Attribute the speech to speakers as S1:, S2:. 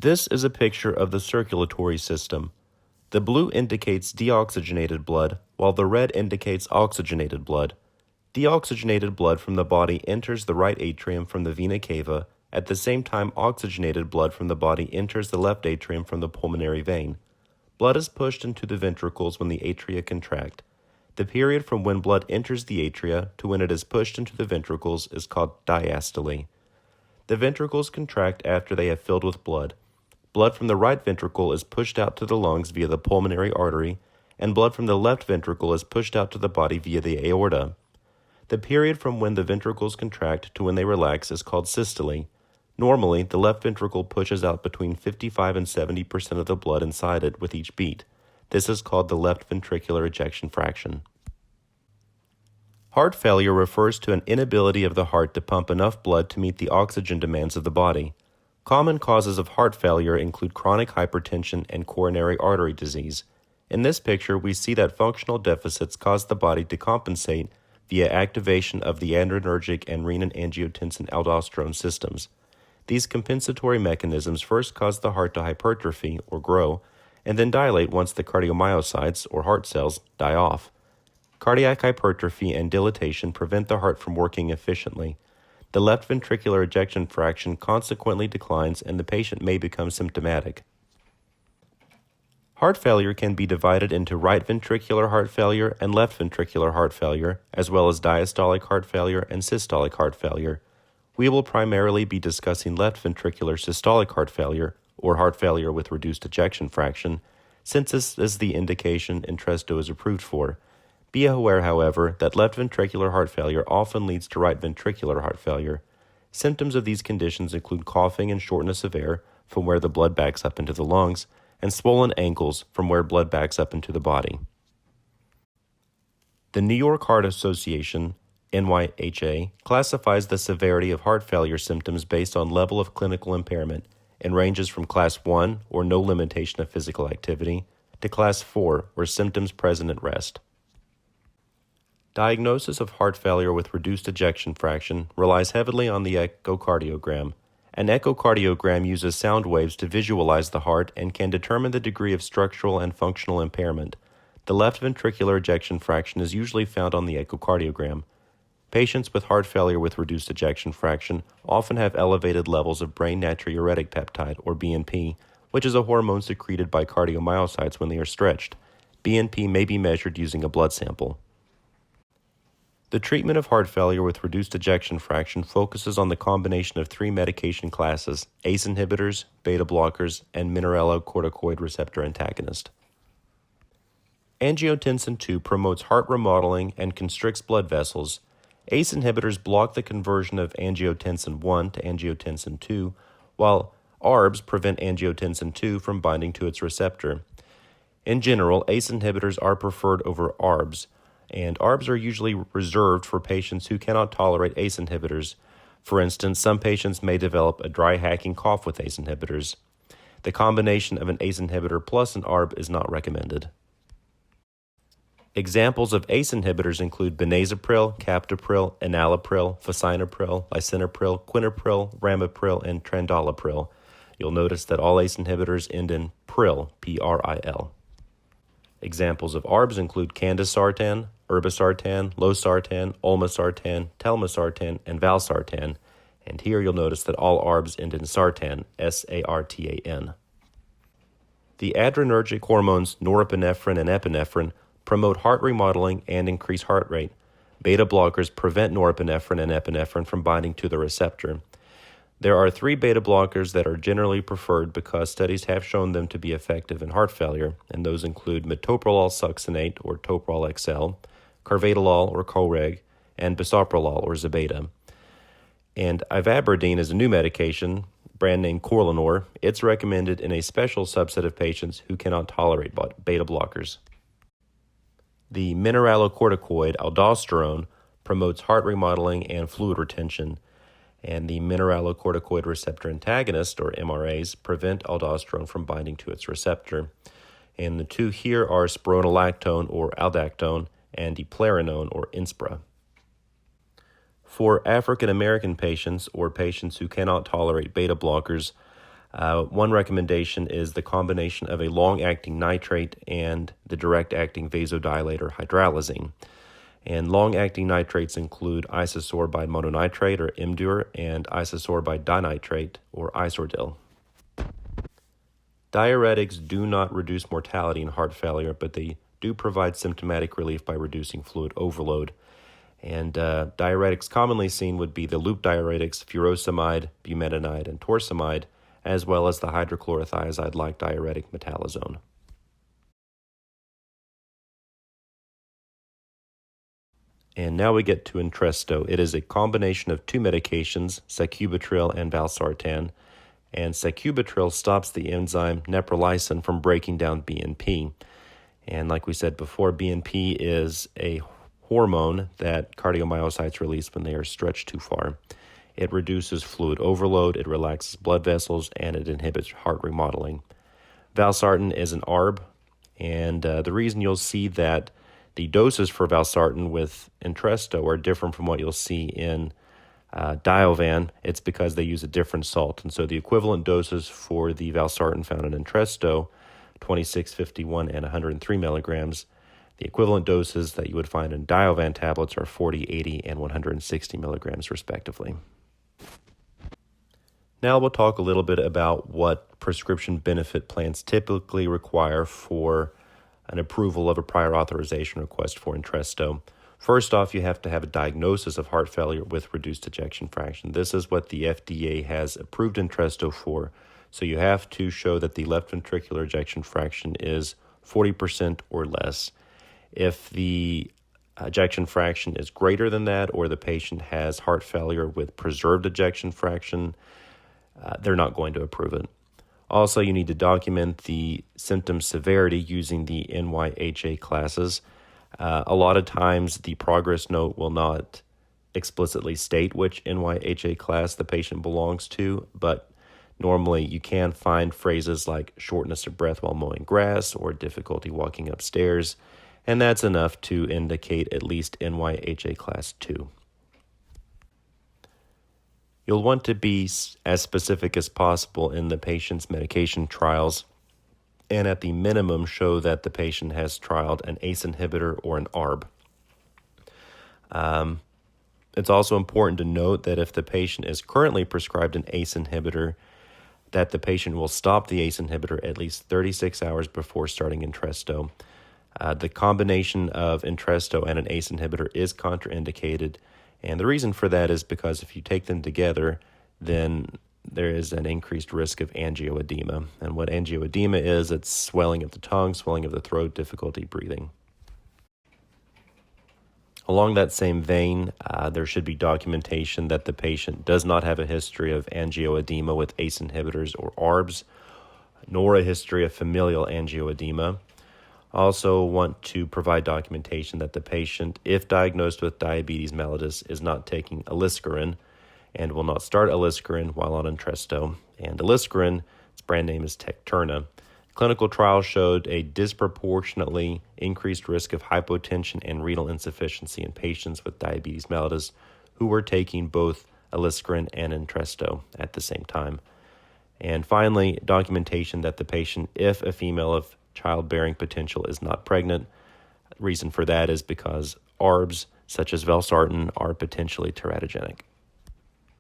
S1: This is a picture of the circulatory system. The blue indicates deoxygenated blood, while the red indicates oxygenated blood. Deoxygenated blood from the body enters the right atrium from the vena cava. At the same time, oxygenated blood from the body enters the left atrium from the pulmonary vein. Blood is pushed into the ventricles when the atria contract. The period from when blood enters the atria to when it is pushed into the ventricles is called diastole. The ventricles contract after they have filled with blood. Blood from the right ventricle is pushed out to the lungs via the pulmonary artery, and blood from the left ventricle is pushed out to the body via the aorta. The period from when the ventricles contract to when they relax is called systole. Normally, the left ventricle pushes out between 55 and 70% of the blood inside it with each beat. This is called the left ventricular ejection fraction. Heart failure refers to an inability of the heart to pump enough blood to meet the oxygen demands of the body. Common causes of heart failure include chronic hypertension and coronary artery disease. In this picture, we see that functional deficits cause the body to compensate via activation of the adrenergic and renin-angiotensin-aldosterone systems. These compensatory mechanisms first cause the heart to hypertrophy, or grow, and then dilate once the cardiomyocytes, or heart cells, die off. Cardiac hypertrophy and dilatation prevent the heart from working efficiently. The left ventricular ejection fraction consequently declines and the patient may become symptomatic. Heart failure can be divided into right ventricular heart failure and left ventricular heart failure, as well as diastolic heart failure and systolic heart failure. We will primarily be discussing left ventricular systolic heart failure, or heart failure with reduced ejection fraction, since this is the indication Entresto is approved for. Be aware, however, that left ventricular heart failure often leads to right ventricular heart failure. Symptoms of these conditions include coughing and shortness of air from where the blood backs up into the lungs, and swollen ankles from where blood backs up into the body. The New York Heart Association, NYHA, classifies the severity of heart failure symptoms based on level of clinical impairment and ranges from Class 1, or no limitation of physical activity, to Class 4, or symptoms present at rest. Diagnosis of heart failure with reduced ejection fraction relies heavily on the echocardiogram. An echocardiogram uses sound waves to visualize the heart and can determine the degree of structural and functional impairment. The left ventricular ejection fraction is usually found on the echocardiogram. Patients with heart failure with reduced ejection fraction often have elevated levels of brain natriuretic peptide, or BNP, which is a hormone secreted by cardiomyocytes when they are stretched. BNP may be measured using a blood sample. The treatment of heart failure with reduced ejection fraction focuses on the combination of three medication classes: ACE inhibitors, beta blockers, and mineralocorticoid receptor antagonist. Angiotensin II promotes heart remodeling and constricts blood vessels. ACE inhibitors block the conversion of angiotensin I to angiotensin II, while ARBs prevent angiotensin II from binding to its receptor. In general, ACE inhibitors are preferred over ARBs, and ARBs are usually reserved for patients who cannot tolerate ACE inhibitors. For instance, some patients may develop a dry hacking cough with ACE inhibitors. The combination of an ACE inhibitor plus an ARB is not recommended. Examples of ACE inhibitors include benazepril, captopril, enalapril, fasinapril, lisinopril, quinapril, ramipril, and trandalapril. You'll notice that all ACE inhibitors end in pril, P-R-I-L. Examples of ARBs include candesartan, irbesartan, losartan, olmesartan, telmisartan, and valsartan. And here you'll notice that all ARBs end in sartan, S-A-R-T-A-N. The adrenergic hormones norepinephrine and epinephrine promote heart remodeling and increase heart rate. Beta blockers prevent norepinephrine and epinephrine from binding to the receptor. There are three beta blockers that are generally preferred because studies have shown them to be effective in heart failure, and those include metoprolol succinate, or Toprol XL, carvedilol, or Coreg, and bisoprolol, or Zebeda. And ivabradine is a new medication, brand name Corlinor. It's recommended in a special subset of patients who cannot tolerate beta blockers. The mineralocorticoid aldosterone promotes heart remodeling and fluid retention, and the mineralocorticoid receptor antagonist, or MRAs, prevent aldosterone from binding to its receptor. And the two here are spironolactone, or aldactone, and eplerenone, or Inspra. For African American patients or patients who cannot tolerate beta blockers, One recommendation is the combination of a long-acting nitrate and the direct-acting vasodilator hydralazine. And long-acting nitrates include isosorbide mononitrate, or IMDUR, and isosorbide dinitrate, or Isordil. Diuretics do not reduce mortality in heart failure, but they do provide symptomatic relief by reducing fluid overload. And diuretics commonly seen would be the loop diuretics, furosemide, bumetanide, and torsemide, as well as the hydrochlorothiazide-like diuretic metalizone. And now we get to Entresto. It is a combination of two medications, sacubitril and valsartan. And sacubitril stops the enzyme neprilysin from breaking down BNP. And like we said before, BNP is a hormone that cardiomyocytes release when they are stretched too far. It reduces fluid overload, it relaxes blood vessels, and it inhibits heart remodeling. Valsartan is an ARB, and the reason you'll see that the doses for valsartan with Entresto are different from what you'll see in Diovan, it's because they use a different salt. And so the equivalent doses for the valsartan found in Entresto, 26, 51, and 103 milligrams. The equivalent doses that you would find in Diovan tablets are 40, 80, and 160 milligrams, respectively. Now we'll talk a little bit about what prescription benefit plans typically require for an approval of a prior authorization request for Entresto. First off, you have to have a diagnosis of heart failure with reduced ejection fraction. This is what the FDA has approved Entresto for. So you have to show that the left ventricular ejection fraction is 40% or less. If the ejection fraction is greater than that, or the patient has heart failure with preserved ejection fraction, they're not going to approve it. Also, you need to document the symptom severity using the NYHA classes. A lot of times, the progress note will not explicitly state which NYHA class the patient belongs to, but normally you can find phrases like shortness of breath while mowing grass or difficulty walking upstairs, and that's enough to indicate at least NYHA class 2. You'll want to be as specific as possible in the patient's medication trials, and at the minimum show that the patient has trialed an ACE inhibitor or an ARB. It's also important to note that if the patient is currently prescribed an ACE inhibitor, that the patient will stop the ACE inhibitor at least 36 hours before starting Entresto. The combination of Entresto and an ACE inhibitor is contraindicated, and the reason for that is because if you take them together, then there is an increased risk of angioedema. And what angioedema is, it's swelling of the tongue, swelling of the throat, difficulty breathing. Along that same vein, there should be documentation that the patient does not have a history of angioedema with ACE inhibitors or ARBs, nor a history of familial angioedema. Also want to provide documentation that the patient, if diagnosed with diabetes mellitus, is not taking aliskiren and will not start aliskiren while on Entresto. And aliskiren, its brand name is Tecturna. Clinical trials showed a disproportionately increased risk of hypotension and renal insufficiency in patients with diabetes mellitus who were taking both aliskiren and Entresto at the same time. And finally, documentation that the patient, if a female of childbearing potential, is not pregnant. The reason for that is because ARBs, such as valsartan, are potentially teratogenic.